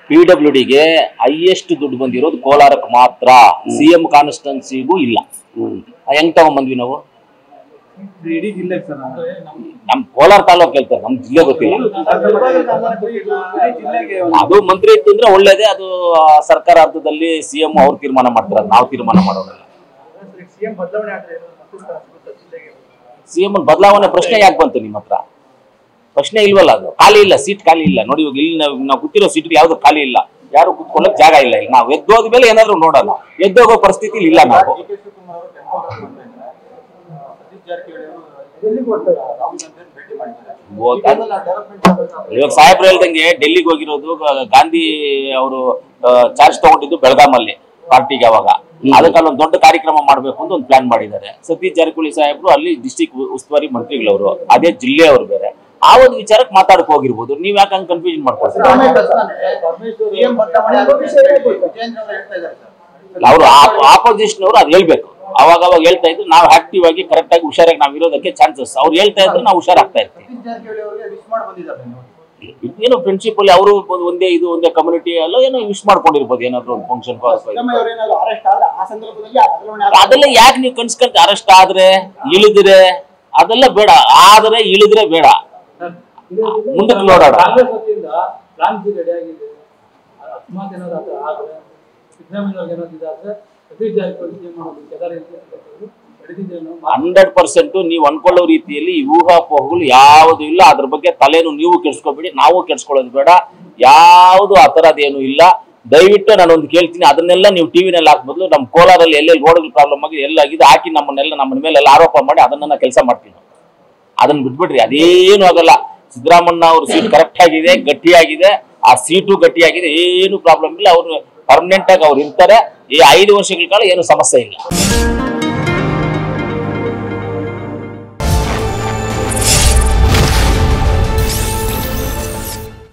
PWDಗೆ highest ದುಡ್ಡು ಬಂದಿರೋದು ಕೋಲಾರಕ್ಕೆ ಮಾತ್ರ, CM ಕಾನ್ಸ್ಟಿಟ್ಯೂನ್ಸಿಗೂ ಇಲ್ಲ. ಹೆಂಗ್ ತಗೊಂಡ್ಬಂದ್ವಿ ನಾವು? ನಮ್ ಕೋಲಾರ ತಾಲೂಕು ಹೇಳ್ತಾರೆ, ನಮ್ ಜಿಲ್ಲೆ ಗೊತ್ತಿಲ್ಲ. ಅದು ಮಂತ್ರಿ ಇತ್ತು ಅಂದ್ರೆ ಒಳ್ಳೇದೇ, ಅದು ಸರ್ಕಾರ ಹಂತದಲ್ಲಿ CM ಅವ್ರು ತೀರ್ಮಾನ ಮಾಡ್ತಾರೆ, ನಾವು ತೀರ್ಮಾನ ಮಾಡೋದಿಲ್ಲ. CM ಬದಲಾವಣೆ ಪ್ರಶ್ನೆ ಯಾಕೆ ಬಂತು ನಿಮ್ಮ ಹತ್ರ? ಪ್ರಶ್ನೆ ಇಲ್ವಲ್ಲ, ಅದು ಖಾಲಿ ಇಲ್ಲ, ಸೀಟ್ ಖಾಲಿ ಇಲ್ಲ. ನೋಡಿ ಇವಾಗ ಇಲ್ಲಿ ನಾವು ಕೂತಿರೋ ಸೀಟ್ಗೆ ಯಾವ್ದು ಖಾಲಿ ಇಲ್ಲ, ಯಾರು ಕುತ್ಕೊಳ್ಳೋಕೆ ಜಾಗ ಇಲ್ಲ. ಈಗ ನಾವು ಎದ್ದೋದ ಮೇಲೆ ಏನಾದ್ರು ನೋಡೋಣ, ಎದ್ದೋಗೋ ಪರಿಸ್ಥಿತಿ ಇಲ್ಲ ನಾವು. ಇವಾಗ ಸಾಹೇಬ್ರು ಹೇಳ್ದಂಗೆ ಡೆಲ್ಲಿಗೆ ಹೋಗಿರೋದು, ಗಾಂಧಿ ಅವರು ಚಾರ್ಜ್ ತಗೊಂಡಿದ್ದು ಬೆಳಗಾಮಲ್ಲಿ ಪಾರ್ಟಿಗೆ. ಅವಾಗ ಅದಕ್ಕೆ ಅಲ್ಲೊಂದು ದೊಡ್ಡ ಕಾರ್ಯಕ್ರಮ ಮಾಡ್ಬೇಕು ಅಂತ ಒಂದು ಪ್ಲಾನ್ ಮಾಡಿದ್ದಾರೆ. ಸತೀಶ್ ಜಾರಕಿಹೊಳಿ ಸಾಹೇಬ್ರು ಅಲ್ಲಿ ಡಿಸ್ಟಿಕ್ ಉಸ್ತುವಾರಿ ಮಂತ್ರಿಗಳವರು, ಅದೇ ಜಿಲ್ಲೆಯವರು ಬೇರೆ. ಆ ಒಂದು ವಿಚಾರಕ್ಕೆ ಮಾತಾಡಕ್ ಹೋಗಿರ್ಬೋದು. ನೀವ್ ಯಾಕೆ ಹಂಗೆ ಕನ್ಫ್ಯೂಷನ್ ಮಾಡ್ಕೊಳ್ತೀರಾ? ಅವರು ಆಪೋಸಿಷನ್ ಅವರು ಅದು ಹೇಳ್ಬೇಕು. ಅವಾಗ ಹೇಳ್ತಾ ಇದ್ರು, ನಾವು ಆಕ್ಟಿವ್ ಆಗಿ ಕರೆಕ್ಟ್ ಆಗಿ ಹುಷಾರಾಗಿ ನಾವು ಇರೋದಕ್ಕೆ ಚಾನ್ಸಸ್. ಅವ್ರು ಹೇಳ್ತಾ ಇದ್ರು, ನಾವು ಹುಷಾರಾಗ್ತಾ ಇರ್ತೀವಿ. ಏನೋ ಫ್ರೆಂಡ್ಶಿಪ್ ಅಲ್ಲಿ ಅವರು ಒಂದೇ ಕಮ್ಯುನಿಟಿ ಅಲ್ಲ ಏನೋ ವಿಶ್ ಮಾಡ್ಕೊಂಡಿರ್ಬೋದು, ಏನಾದ್ರು ಒಂದು ಫಂಕ್ಷನ್. ಅದೆಲ್ಲ ಯಾಕೆ ನೀವು ಕನ್ಸ್ಕೊಂತ? ಅರೆಸ್ಟ್ ಆದ್ರೆ ಇಳಿದ್ರೆ ಅದೆಲ್ಲ ಬೇಡ, ಆದ್ರೆ ಇಳಿದ್ರೆ ಬೇಡ, ಮುಂದಕ್ಕೆ ನೋಡೋಣ. $100% ನೀವು ಅನ್ಕೊಳ್ಳೋ ರೀತಿಯಲ್ಲಿ ಊಹಾಪೋಹಗಳು ಯಾವುದು ಇಲ್ಲ. ಅದ್ರ ಬಗ್ಗೆ ತಲೆನು ನೀವು ಕೆಡ್ಸ್ಕೊಬೇಡಿ, ನಾವು ಕೆಡ್ಸ್ಕೊಳ್ಳೋದು ಬೇಡ. ಯಾವುದು ಆ ಥರದ್ದೇನು ಇಲ್ಲ. ದಯವಿಟ್ಟು ನಾನೊಂದು ಕೇಳ್ತೀನಿ, ಅದನ್ನೆಲ್ಲ ನೀವು ಟಿವಿನಲ್ಲಿ ಹಾಕ್ಬದ್ಲು ನಮ್ಮ ಕೋಲಾರಲ್ಲಿ ಎಲ್ಲೆಲ್ಲಿ ರೋಡ್ಗಳು ಪ್ರಾಬ್ಲಮ್ ಆಗಿದೆ, ಎಲ್ಲಾಗಿದೆ ಹಾಕಿ ನಮ್ಮ ಮೇಲೆಲ್ಲ ಆರೋಪ ಮಾಡಿ ಅದನ್ನ ಕೆಲಸ ಮಾಡ್ತೀನಿ. ಅದನ್ನ ಬಿಟ್ಬಿಡ್ರಿ, ಅದೇನು ಆಗಲ್ಲ. ಸಿದ್ದರಾಮಣ್ಣ ಅವ್ರ ಸೀಟ್ ಕರೆಕ್ಟ್ ಆಗಿದೆ, ಗಟ್ಟಿಯಾಗಿದೆ, ಆ ಸೀಟು ಗಟ್ಟಿಯಾಗಿದೆ, ಏನು ಪ್ರಾಬ್ಲಮ್ ಇಲ್ಲ. ಅವರು ಪರ್ಮನೆಂಟ್ ಆಗಿ ಅವ್ರು ಇರ್ತಾರೆ. ಈ 5 ವರ್ಷಗಳ ಕಾಲ ಏನು ಸಮಸ್ಯೆ ಇಲ್ಲ.